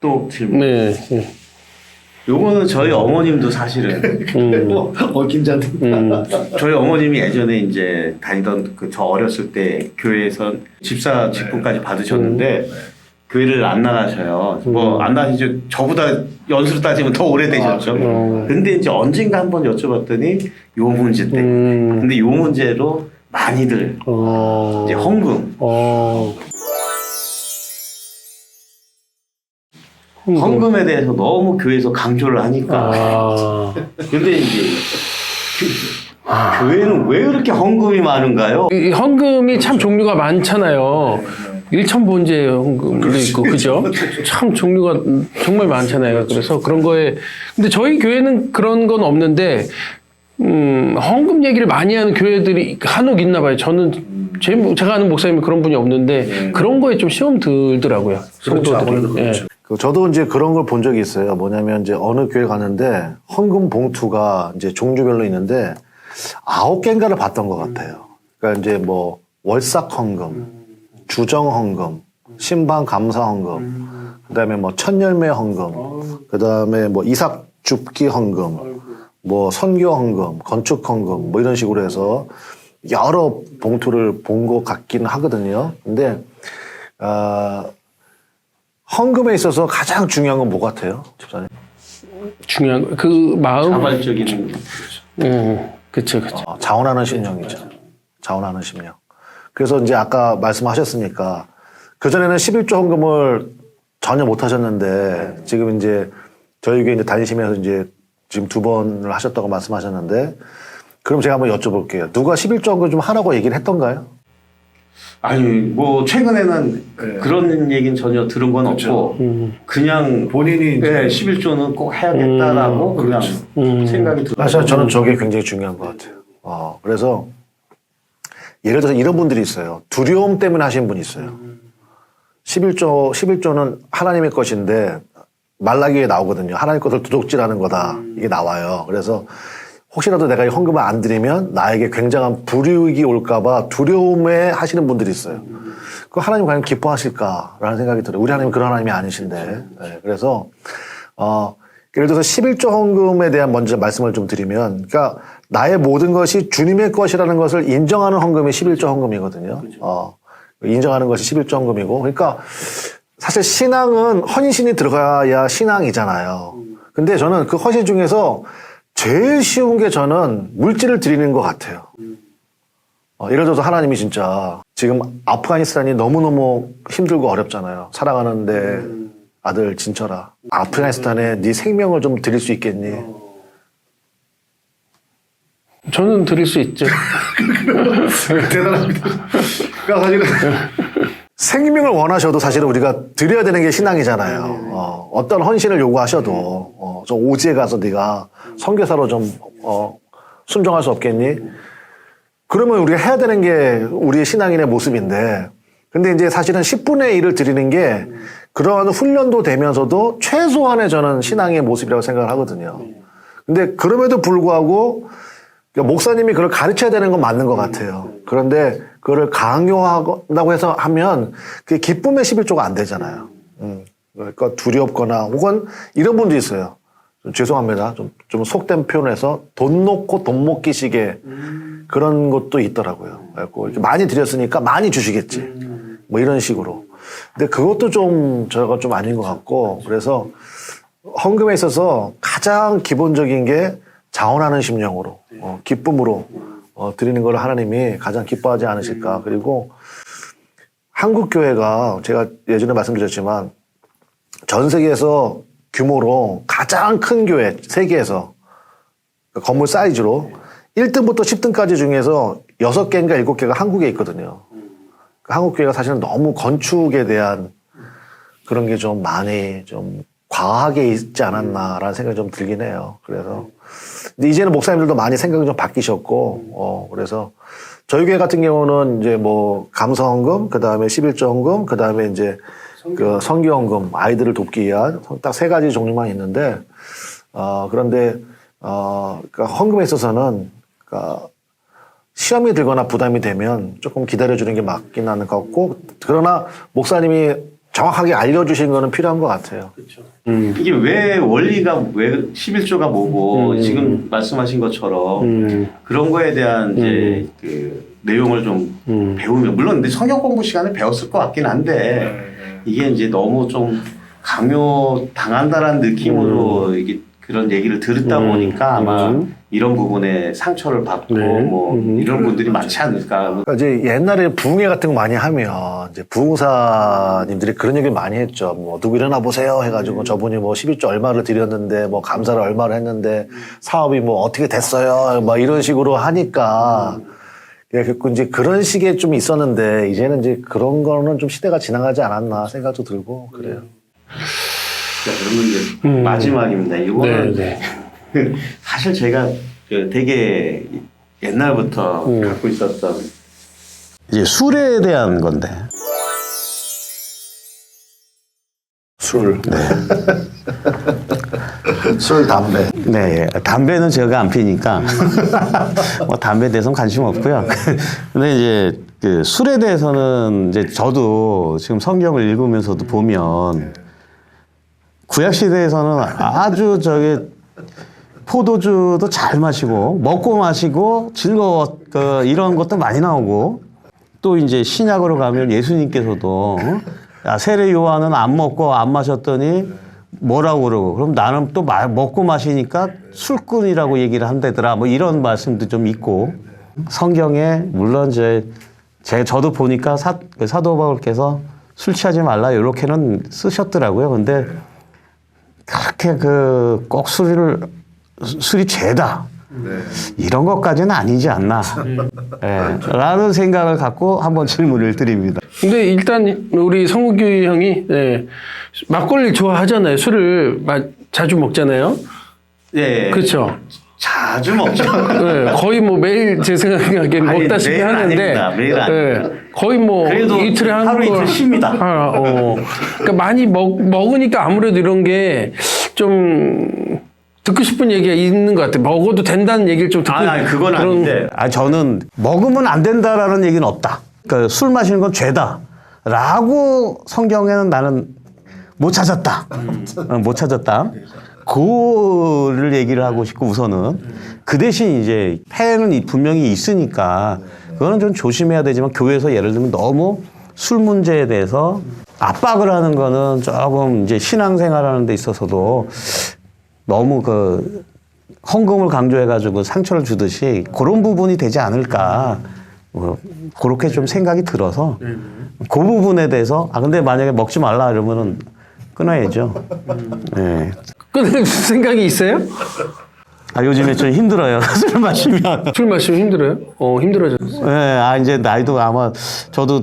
또 질문. 네. 네. 요거는 저희 어머님도 사실은 김자님. 저희 어머님이 예전에 이제 다니던 그 저 어렸을 때 교회에서 집사 직분까지 받으셨는데 교회를 안 나가셔요. 뭐 안 나가시죠. 저보다 연수로 따지면 더 오래되셨죠. 근데 이제 언젠가 한번 여쭤봤더니 요 문제 때. 근데 요 문제로 많이들 이제 헌금. 헌금에 대해서 너무 교회에서 강조를 하니까. 근데 이제 교회는 왜 그렇게 헌금이 많은가요? 이 헌금이 참 종류가 많잖아요. 일천본제 헌금도 있고, 그죠? 참 종류가 정말 많잖아요. 그래서 그런 거에, 근데 저희 교회는 그런 건 없는데, 헌금 얘기를 많이 하는 교회들이 한혹 있나 봐요. 저는, 제가 아는 목사님이 그런 분이 없는데, 그런 거에 좀 시험 들더라고요. 성도들이. 예. 저도 이제 그런 걸 본 적이 있어요. 뭐냐면 이제 어느 교회 가는데 헌금 봉투가 이제 종류별로 있는데 9개인가를 봤던 것 같아요. 그러니까 이제 뭐 월삭 헌금, 주정 헌금, 신방 감사 헌금, 그다음에 뭐 천열매 헌금, 그다음에 뭐 이삭 줍기 헌금, 뭐 선교 헌금, 건축 헌금 뭐 이런 식으로 해서 여러 봉투를 본 것 같기는 하거든요. 근데 헌금에 있어서 가장 중요한 건 뭐 같아요, 집사님? 중요한 그 마음. 자발적인. 그쵸. 자원하는 심령이죠. 자원하는 심령. 그래서 이제 아까 말씀하셨으니까 그전에는 11조 헌금을 전혀 못 하셨는데 지금 이제 저희 교회 이제 다니시면서 이제 지금 2번을 하셨다고 말씀하셨는데 그럼 제가 한번 여쭤볼게요. 누가 11조 헌금 좀 하라고 얘기를 했던가요? 아니 뭐 최근에는 그런 얘기는 전혀 들은 건 없고 그냥 본인이 이제 11조는 꼭 해야겠다라고 그냥 생각이 들어요. 사실 저는 저게 굉장히 중요한 것 같아요. 그래서 예를 들어서 이런 분들이 있어요. 두려움 때문에 하신 분이 있어요. 11조는 하나님의 것인데 말라기에 나오거든요. 하나님 것을 도둑질하는 거다. 이게 나와요. 그래서 혹시라도 내가 이 헌금을 안 드리면 나에게 굉장한 불이익이 올까봐 두려움에 하시는 분들이 있어요. 그 하나님 과연 기뻐하실까라는 생각이 들어요. 우리 하나님은 그런 하나님이 아니신데. 네, 그래서 예를 들어서 11조 헌금에 대한 먼저 말씀을 좀 드리면, 그러니까 나의 모든 것이 주님의 것이라는 것을 인정하는 헌금이 11조 헌금이거든요. 인정하는 것이 11조 헌금이고, 그러니까 사실 신앙은 헌신이 들어가야 신앙이잖아요. 근데 저는 그 헌신 중에서 제일 쉬운 게 저는 물질을 드리는 것 같아요. 예를 들어서 하나님이 진짜 지금 아프가니스탄이 너무너무 힘들고 어렵잖아요. 살아가는데 아들 진철아, 아프가니스탄에 네 생명을 좀 드릴 수 있겠니? 저는 드릴 수 있죠. 대단합니다. 그러니까 사실은 생명을 원하셔도 사실은 우리가 드려야 되는 게 신앙이잖아요. 어떤 헌신을 요구하셔도 저 오지에 가서 네가 선교사로 좀 순종할 수 없겠니? 그러면 우리가 해야 되는 게 우리의 신앙인의 모습인데, 근데 이제 사실은 10분의 1을 드리는 게 그러한 훈련도 되면서도 최소한의 저는 신앙의 모습이라고 생각을 하거든요. 근데 그럼에도 불구하고 목사님이 그걸 가르쳐야 되는 건 맞는 것 같아요. 그런데 그거를 강요한다고 해서 하면 그게 기쁨의 11조가 안 되잖아요. 그러니까 두렵거나 혹은 이런 분도 있어요. 좀 죄송합니다. 좀 속된 표현에서 돈 놓고 돈 먹기식의 그런 것도 있더라고요. 그래서 이렇게 많이 드렸으니까 많이 주시겠지. 뭐 이런 식으로. 근데 그것도 좀 저가 좀 아닌 것 같고, 그래서 헌금에 있어서 가장 기본적인 게 자원하는 심령으로, 기쁨으로 드리는 걸 하나님이 가장 기뻐하지 않으실까. 그리고 한국 교회가 제가 예전에 말씀드렸지만 전 세계에서 규모로 가장 큰 교회, 세계에서 건물 사이즈로 1등부터 10등까지 중에서 6개인가 7개가 한국에 있거든요. 한국 교회가 사실은 너무 건축에 대한 그런 게 좀 많이 좀 과하게 있지 않았나라는 생각이 좀 들긴 해요. 그래서 근데 이제는 목사님들도 많이 생각이 좀 바뀌셨고, 그래서 저희 교회 같은 경우는 이제 뭐 감사헌금, 그 다음에 11조 헌금, 그 다음에 이제 그 선교헌금, 아이들을 돕기 위한 딱 3가지 종류만 있는데, 그런데 그러니까 헌금에 있어서는 그러니까 시험이 들거나 부담이 되면 조금 기다려주는 게 맞긴 하는 것 같고, 그러나 목사님이 정확하게 알려주신 거는 필요한 것 같아요. 이게 왜 원리가 왜 11조가 뭐고 지금 말씀하신 것처럼 그런 거에 대한 이제 그 내용을 좀 배우면 물론 근데 성경 공부 시간에 배웠을 것 같긴 한데 이게 이제 너무 좀 강요 당한다라는 느낌으로 이게 그런 얘기를 들었다 보니까 아마 이런 부분에 상처를 받고 뭐 이런 분들이 많지 않을까. 그러니까 이제 옛날에 부흥회 같은 거 많이 하면 이제 부흥사님들이 그런 얘기를 많이 했죠. 뭐 누구 일어나 보세요 해가지고 저분이 뭐 11조 얼마를 드렸는데 뭐 감사를 얼마를 했는데 사업이 뭐 어떻게 됐어요. 뭐 이런 식으로 하니까 이제 그런 식의 좀 있었는데 이제는 이제 그런 거는 좀 시대가 지나가지 않았나 생각도 들고 그래요. 자, 그러면 이제 마지막입니다. 이거는 네. 사실 제가 그 되게 옛날부터 갖고 있었던 이제 술에 대한 건데. 술. 네. 술, 담배. 네, 담배는 제가 안 피니까 뭐 담배에 대해서는 관심 없고요. 근데 이제 그 술에 대해서는 이제 저도 지금 성경을 읽으면서도 보면 구약 시대에서는 아주 저기 포도주도 잘 마시고 먹고 마시고 즐거워 이런 것도 많이 나오고 또 이제 신약으로 가면 예수님께서도 세례 요한은 안 먹고 안 마셨더니 뭐라고 그러고 그럼 나는 또 먹고 마시니까 술꾼이라고 얘기를 한다더라 뭐 이런 말씀도 좀 있고 성경에 물론 저도 보니까 사도 바울께서 술 취하지 말라 이렇게는 쓰셨더라고요. 근데 그렇게 꼭 술이 죄다. 이런 것까지는 아니지 않나. 네, 라는 생각을 갖고 한번 질문을 드립니다. 근데 일단 우리 성욱이 형이 막걸리 좋아하잖아요. 술을 자주 먹잖아요. 예. 그렇죠. 자주 먹죠. 네, 거의 뭐 매일 제 생각에 먹다시피 매일 하는데 아닙니다. 매일 아닙니다. 거의 뭐 그래도 이틀에 하루 이틀 쉽니다. 그러니까 많이 먹으니까 아무래도 이런 게 좀 듣고 싶은 얘기가 있는 것 같아요. 먹어도 된다는 얘기를 좀 듣고 그건 아닌데. 저는 먹으면 안 된다라는 얘기는 없다. 그러니까 술 마시는 건 죄다. 라고 성경에는 나는 못 찾았다. 못 찾았다. 그거를 얘기를 하고 싶고 우선은 그 대신 이제 폐해는 분명히 있으니까 그거는 좀 조심해야 되지만 교회에서 예를 들면 너무 술 문제에 대해서 압박을 하는 거는 조금 이제 신앙생활하는 데 있어서도 너무 헌금을 강조해가지고 상처를 주듯이 그런 부분이 되지 않을까 그렇게 좀 생각이 들어서 그 부분에 대해서 근데 만약에 먹지 말라 이러면은 끊어야죠. 네. 끊을 생각이 있어요? 요즘에 좀 힘들어요. 술 마시면. 술 마시면 힘들어요? 힘들어졌어요. 네, 이제 나이도 아마 저도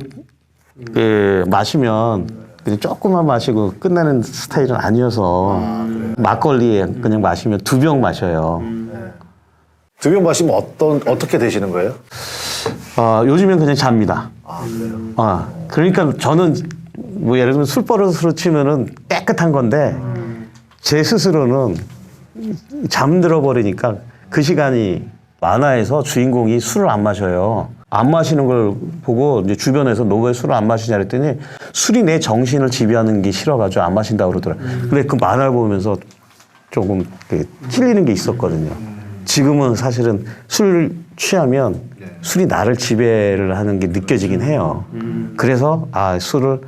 마시면 그냥 조금만 마시고 끝내는 스타일은 아니어서 막걸리에 그냥 마시면 2병 마셔요. 2병 마시면 어떻게 되시는 거예요? 요즘엔 그냥 잡니다. 그래요? 그러니까 저는 뭐 예를 들면 술버릇으로 치면은 깨끗한 건데 제 스스로는 잠들어 버리니까 그 시간이 만화에서 주인공이 술을 안 마셔요. 안 마시는 걸 보고 이제 주변에서 너 왜 술을 안 마시냐 그랬더니 술이 내 정신을 지배하는 게 싫어가지고 안 마신다고 그러더라고요. 근데 그 만화를 보면서 조금 찔리는 게 있었거든요. 지금은 사실은 술 취하면 술이 나를 지배를 하는 게 느껴지긴 해요. 그래서 술을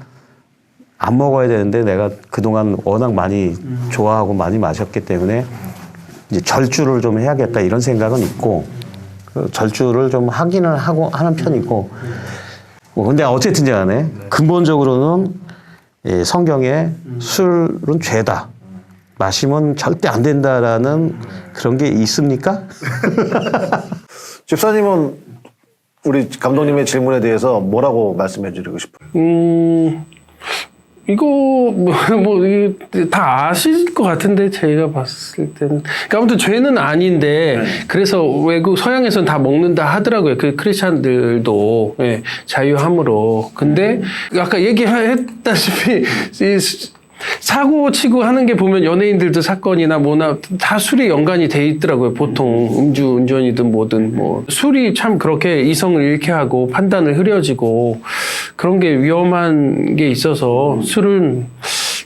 안 먹어야 되는데 내가 그동안 워낙 많이 좋아하고 많이 마셨기 때문에 이제 절주를 좀 해야겠다 이런 생각은 있고 절주를 좀 하기는 하는 편이고 근데 어쨌든 간에 근본적으로는 성경에 술은 죄다. 마시면 절대 안 된다라는 그런 게 있습니까? 집사님은 우리 감독님의 질문에 대해서 뭐라고 말씀해 드리고 싶어요? 이거 다 아실 것 같은데 제가 봤을 때는 그러니까 아무튼 죄는 아닌데 그래서 외국 서양에서는 다 먹는다 하더라고요. 그 크리스찬들도 자유함으로. 근데 아까 얘기했다시피 사고 치고 하는 게 보면 연예인들도 사건이나 뭐나 다 술이 연관이 돼 있더라고요. 보통 운전이든 뭐든 술이 참 그렇게 이성을 잃게 하고 판단을 흐려지고 그런 게 위험한 게 있어서 술은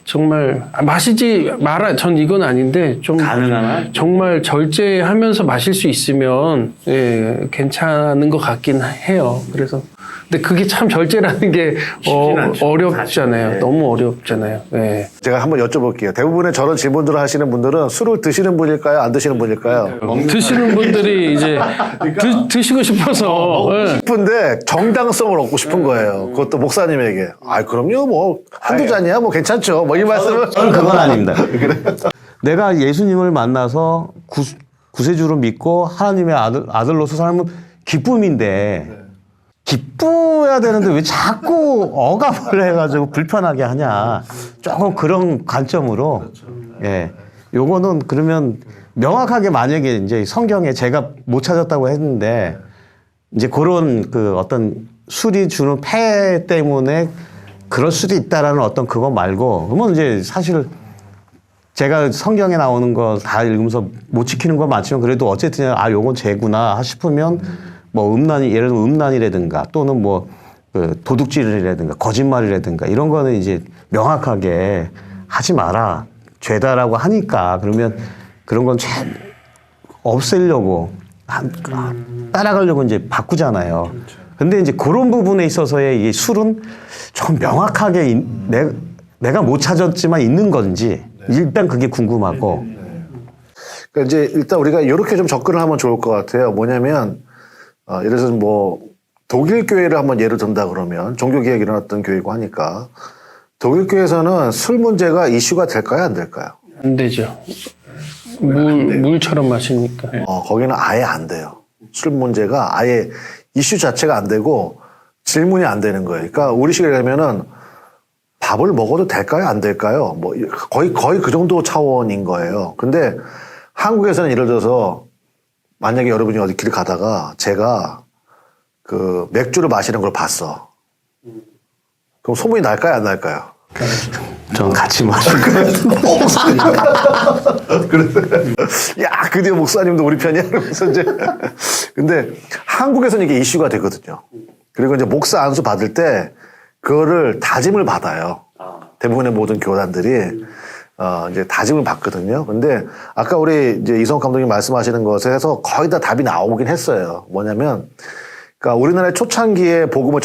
정말 마시지 마라. 전 이건 아닌데 좀 가능한 한? 정말 절제하면서 마실 수 있으면 예, 괜찮은 것 같긴 해요. 그래서 근데 그게 참 절제라는 게 않죠, 어렵잖아요. 사실. 너무 어렵잖아요. 예. 제가 한번 여쭤볼게요. 대부분의 저런 질문들을 하시는 분들은 술을 드시는 분일까요? 안 드시는 분일까요? 드시는 분들이 이제 드시고 싶어서 예. 싶은데 정당성을 얻고 싶은 거예요. 그것도 목사님에게. 아, 그럼요. 뭐 한두 잔이야. 뭐 괜찮죠. 뭐 이 말씀을. 저는 그건 아닙니다. 내가 예수님을 만나서 구세주로 믿고 하나님의 아들로서 살면 기쁨인데 기뻐야 되는데 왜 자꾸 억압을 해가지고 불편하게 하냐. 조금 그런 관점으로. 예. 요거는 그러면 명확하게 만약에 이제 성경에 제가 못 찾았다고 했는데 이제 그런 그 어떤 술이 주는 폐 때문에 그럴 수도 있다라는 어떤 그거 말고 그러면 이제 사실 제가 성경에 나오는 거 다 읽으면서 못 지키는 건 많지만 그래도 어쨌든 요건 죄구나 싶으면 뭐 예를 들면 음란이라든가 또는 뭐 그 도둑질이라든가 거짓말이라든가 이런 거는 이제 명확하게 하지 마라. 죄다라고 하니까 그러면 그런 건 없애려고 따라가려고 이제 바꾸잖아요. 근데 이제 그런 부분에 있어서의 이 술은 좀 명확하게 내가 못 찾았지만 있는 건지 일단 그게 궁금하고. 그러니까 이제 일단 우리가 이렇게 좀 접근을 하면 좋을 것 같아요. 뭐냐면 예를 들어서 뭐 독일 교회를 한번 예를 든다 그러면 종교개혁이 일어났던 교회고 하니까 독일 교회에서는 술 문제가 이슈가 될까요? 안 될까요? 안 되죠. 물처럼 마시니까. 거기는 아예 안 돼요. 술 문제가 아예 이슈 자체가 안 되고 질문이 안 되는 거예요. 그러니까 우리식으로 하면은 밥을 먹어도 될까요? 안 될까요? 뭐 거의 그 정도 차원인 거예요. 근데 한국에서는 예를 들어서 만약에 여러분이 어디 길 가다가 제가 그 맥주를 마시는 걸 봤어. 그럼 소문이 날까요? 안 날까요? 전 같이 마실 것 같은데. 그래서 야, 드디어 목사님도 우리 편이야. 그러면서 이제 근데 한국에서는 이게 이슈가 되거든요. 그리고 이제 목사 안수 받을 때 그거를 다짐을 받아요. 대부분의 모든 교단들이 이제 다짐을 받거든요. 근데 아까 우리 이제 이성 감독님 말씀하시는 것에서 거의 다 답이 나오긴 했어요. 뭐냐면 그러니까 우리나라의 초창기에 복음을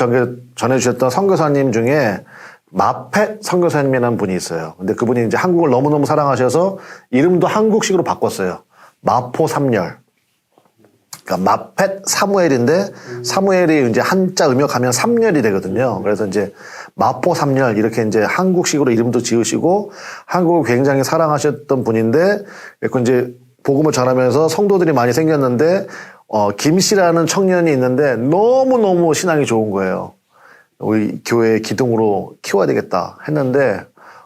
전해주셨던 선교사님 중에 마펫 선교사님이라는 분이 있어요. 근데 그분이 이제 한국을 너무너무 사랑하셔서 이름도 한국식으로 바꿨어요. 마포 삼열. 그러니까 마펫 사무엘인데 사무엘이 이제 한자 음역하면 삼열이 되거든요. 그래서 이제 마포 삼열 이렇게 이제 한국식으로 이름도 지으시고 한국을 굉장히 사랑하셨던 분인데 그 이제 복음을 전하면서 성도들이 많이 생겼는데 김 씨라는 청년이 있는데 너무너무 신앙이 좋은 거예요. 우리 교회 기둥으로 키워야 되겠다 했는데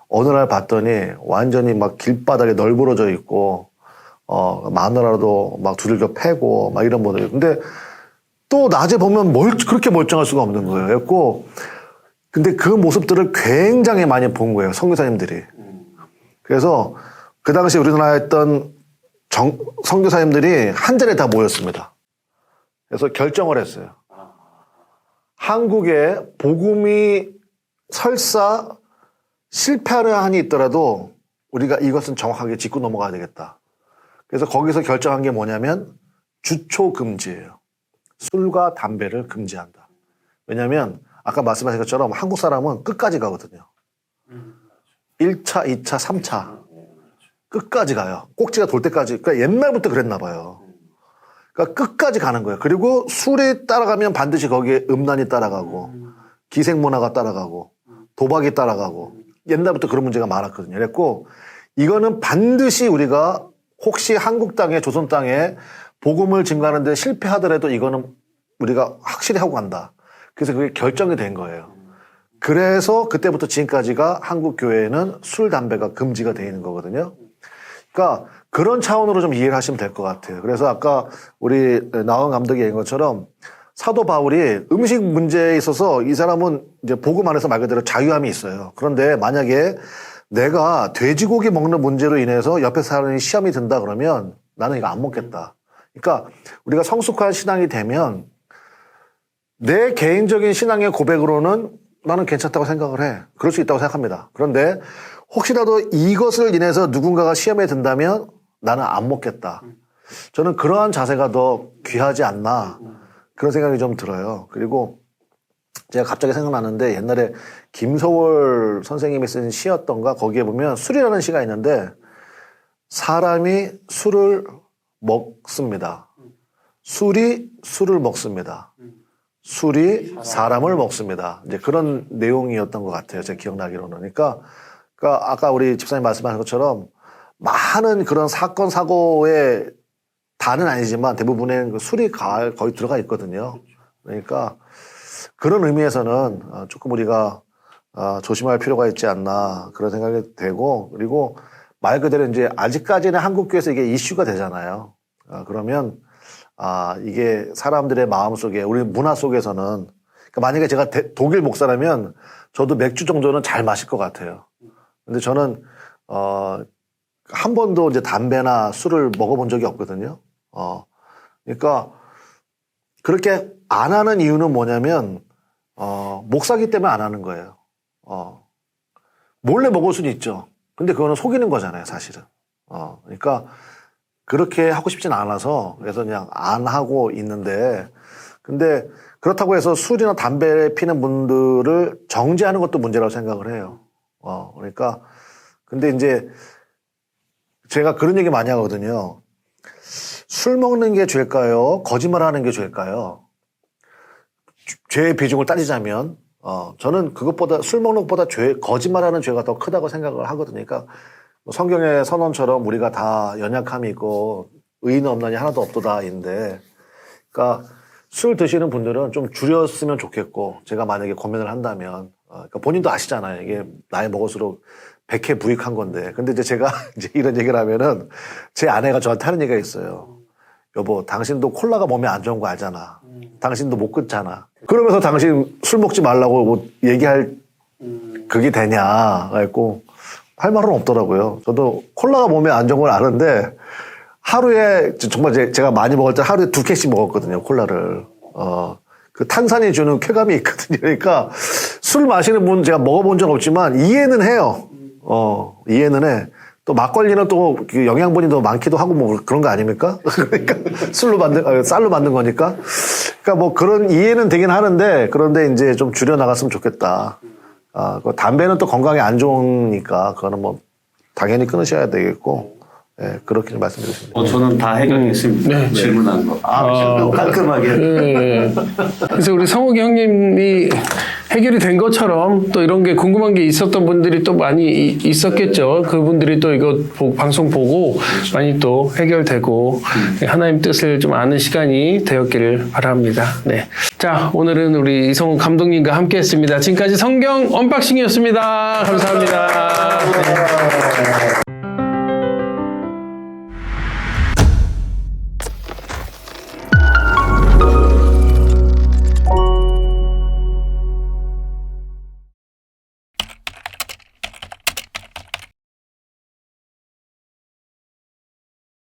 어느 날 봤더니 완전히 막 길바닥에 널브러져 있고 마누라도 막 두들겨 패고 막 이런 분들. 근데 또 낮에 보면 그렇게 멀쩡할 수가 없는 거예요. 그래갖고 근데 그 모습들을 굉장히 많이 본 거예요. 선교사님들이. 그래서 그 당시 우리나라에 있던 선교사님들이 한 자리에 다 모였습니다. 그래서 결정을 했어요. 한국에 복음이 설사 실패하려 한이 있더라도 우리가 이것은 정확하게 짚고 넘어가야 되겠다. 그래서 거기서 결정한 게 뭐냐면 주초 금지예요. 술과 담배를 금지한다. 왜냐하면 아까 말씀하신 것처럼 한국 사람은 끝까지 가거든요. 1차, 2차, 3차 끝까지 가요. 꼭지가 돌 때까지. 그러니까 옛날부터 그랬나 봐요. 그러니까 끝까지 가는 거예요. 그리고 술이 따라가면 반드시 거기에 음란이 따라가고 기생문화가 따라가고 도박이 따라가고 옛날부터 그런 문제가 많았거든요. 그랬고 이거는 반드시 우리가 혹시 한국 땅에 조선 땅에 복음을 증거하는데 실패하더라도 이거는 우리가 확실히 하고 간다. 그래서 그게 결정이 된 거예요. 그래서 그때부터 지금까지가 한국 교회에는 술, 담배가 금지가 되어 있는 거거든요. 그러니까 그런 차원으로 좀 이해를 하시면 될 것 같아요. 그래서 아까 우리 나원 감독이 얘기한 것처럼 사도 바울이 음식 문제에 있어서 이 사람은 이제 복음 안에서 말 그대로 자유함이 있어요. 그런데 만약에 내가 돼지고기 먹는 문제로 인해서 옆에 사람이 시험이 든다 그러면 나는 이거 안 먹겠다. 그러니까 우리가 성숙한 신앙이 되면 내 개인적인 신앙의 고백으로는 나는 괜찮다고 생각을 해. 그럴 수 있다고 생각합니다. 그런데 혹시라도 이것을 인해서 누군가가 시험에 든다면 나는 안 먹겠다. 저는 그러한 자세가 더 귀하지 않나 그런 생각이 좀 들어요. 그리고 제가 갑자기 생각나는데 옛날에 김소월 선생님이 쓴 시였던가 거기에 보면 술이라는 시가 있는데 사람이 술을 먹습니다. 술이 술을 먹습니다. 술이 사람을 먹습니다. 이제 그런 내용이었던 것 같아요. 제가 기억나기로는. 그러니까 아까 우리 집사님 말씀하신 것처럼 많은 그런 사건, 사고의 다는 아니지만 대부분의 그 술이 거의 들어가 있거든요. 그러니까 그런 의미에서는 조금 우리가 조심할 필요가 있지 않나 그런 생각이 되고 그리고 말 그대로 이제 아직까지는 한국교회에서 이게 이슈가 되잖아요. 그러면 이게 사람들의 마음 속에 우리 문화 속에서는 그러니까 만약에 제가 독일 목사라면 저도 맥주 정도는 잘 마실 것 같아요. 근데 저는 한 번도 이제 담배나 술을 먹어본 적이 없거든요. 그러니까 그렇게 안 하는 이유는 뭐냐면 목사기 때문에 안 하는 거예요. 몰래 먹을 수는 있죠. 근데 그거는 속이는 거잖아요, 사실은. 그러니까 그렇게 하고 싶진 않아서 그래서 그냥 안 하고 있는데 근데 그렇다고 해서 술이나 담배 피는 분들을 정죄하는 것도 문제라고 생각을 해요. 그러니까 근데 이제 제가 그런 얘기 많이 하거든요. 술 먹는 게 죄일까요? 거짓말하는 게 죄일까요? 죄의 비중을 따지자면 저는 그것보다 술 먹는 것보다 거짓말하는 죄가 더 크다고 생각을 하거든요. 그러니까 성경의 선언처럼 우리가 다 연약함이 있고 의인은 없나니 하나도 없도다인데, 그러니까 술 드시는 분들은 좀 줄였으면 좋겠고 제가 만약에 고민을 한다면, 그러니까 본인도 아시잖아요. 이게 나이 먹을수록 백해 부익한 건데, 근데 이제 제가 이제 이런 얘기를 하면은 제 아내가 저한테 하는 얘기가 있어요. 여보, 당신도 콜라가 몸에 안 좋은 거 알잖아. 당신도 못 끊잖아. 그러면서 당신 술 먹지 말라고 뭐 얘기할 그게 되냐. 그래갖고 할 말은 없더라고요. 저도 콜라가 몸에 안 좋은 걸 아는데 하루에 정말 제가 많이 먹을 때 하루에 2캔씩 먹었거든요. 콜라를. 그 탄산이 주는 쾌감이 있거든요. 그러니까 술 마시는 분 제가 먹어본 적 없지만 이해는 해요. 이해는 해. 또 막걸리는 또 영양분이 더 많기도 하고 뭐 그런 거 아닙니까? 그러니까 쌀로 만든 거니까. 그러니까 뭐 그런 이해는 되긴 하는데 그런데 이제 좀 줄여 나갔으면 좋겠다. 그 담배는 또 건강에 안 좋으니까 그거는 뭐 당연히 끊으셔야 되겠고. 예, 그렇게 좀 말씀드렸습니다. 저는 다 해결했습니다. 네. 질문한 거. 깔끔하게. 예. 그래서 우리 성욱이 형님이 해결이 된 것처럼 또 이런 게 궁금한 게 있었던 분들이 또 많이 있었겠죠. 그분들이 또 이거 방송 보고 많이 또 해결되고 하나님 뜻을 좀 아는 시간이 되었기를 바랍니다. 네. 자, 오늘은 우리 이성욱 감독님과 함께 했습니다. 지금까지 성경 언박싱이었습니다. 감사합니다. 네.